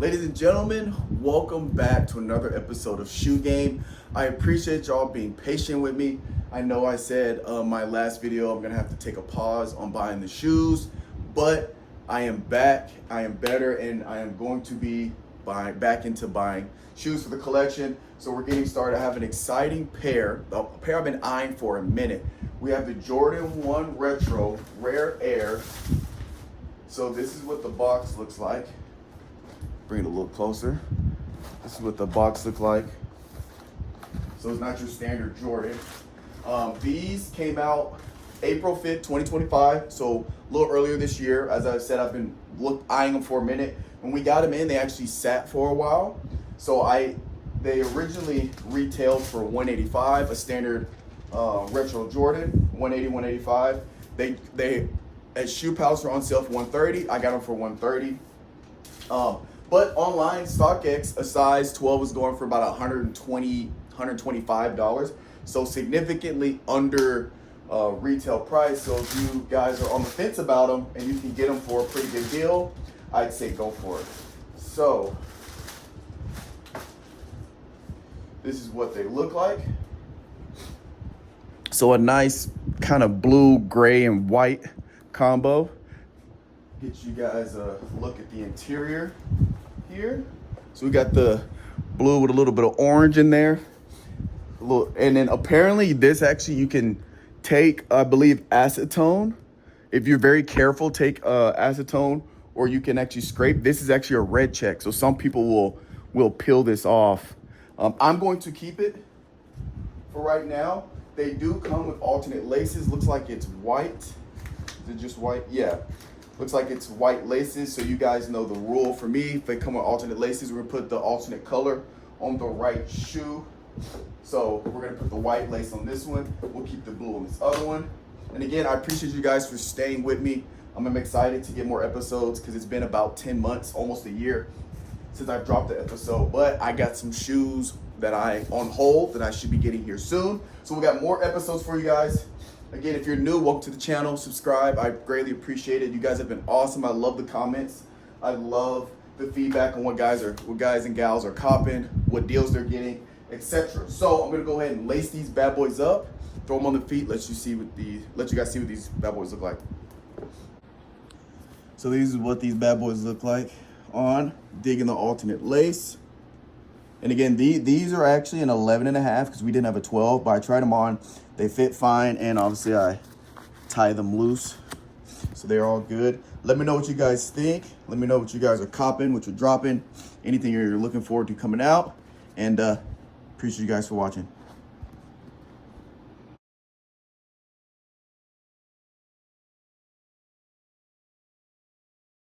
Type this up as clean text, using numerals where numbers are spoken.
Ladies and gentlemen, welcome back to another episode of Shoe Game. I appreciate y'all being patient with me. I know I said my last video I'm gonna have to take a pause on buying the shoes, but I am back, I am better, and I am going to be back into buying shoes for the collection. So we're getting started. I have an exciting pair, a pair I've been eyeing for a minute. We have the Jordan 1 Retro Rare Air. So this is what the box looks like. Bring it a little closer. This is what the box looks like. So it's not your standard Jordan. These came out April 5th, 2025. So a little earlier this year. As I said, I've been eyeing them for a minute. When we got them in, they actually sat for a while. So they originally retailed for $185, a standard retro Jordan, $180, $185. They at Shoe Palace are on sale for $130. I got them for $130. But online, StockX, a size 12 is going for about $120, $125. So significantly under retail price. So if you guys are on the fence about them and you can get them for a pretty good deal, I'd say go for it. So this is what they look like. So a nice kind of blue, gray, and white combo. Get you guys a look at the interior here. So we got the blue with a little bit of orange in there. And then apparently this actually you can take, I believe, acetone. If you're very careful, take acetone, or you can actually scrape. This is actually a red check. So some people will peel this off. I'm going to keep it for right now. They do come with alternate laces. Looks like it's white. Is it just white? Yeah. Looks like it's white laces, so you guys know the rule. For me, if they come with alternate laces, we're gonna put the alternate color on the right shoe. So we're gonna put the white lace on this one. We'll keep the blue on this other one. And again, I appreciate you guys for staying with me. I'm excited to get more episodes because it's been about 10 months, almost a year since I've dropped the episode. But I got some shoes that on hold that I should be getting here soon. So we got more episodes for you guys. Again, if you're new, welcome to the channel. Subscribe. I greatly appreciate it. You guys have been awesome. I love the comments. I love the feedback on what guys and gals are copping, what deals they're getting, etc. So I'm gonna go ahead and lace these bad boys up, throw them on the feet, let you guys see what these bad boys look like. So these is what these bad boys look like on. Digging the alternate lace. And again, these are actually an 11.5 because we didn't have a 12, but I tried them on. They fit fine, and obviously I tie them loose. So they're all good. Let me know what you guys think. Let me know what you guys are copping, what you're dropping, anything you're looking forward to coming out. And appreciate you guys for watching.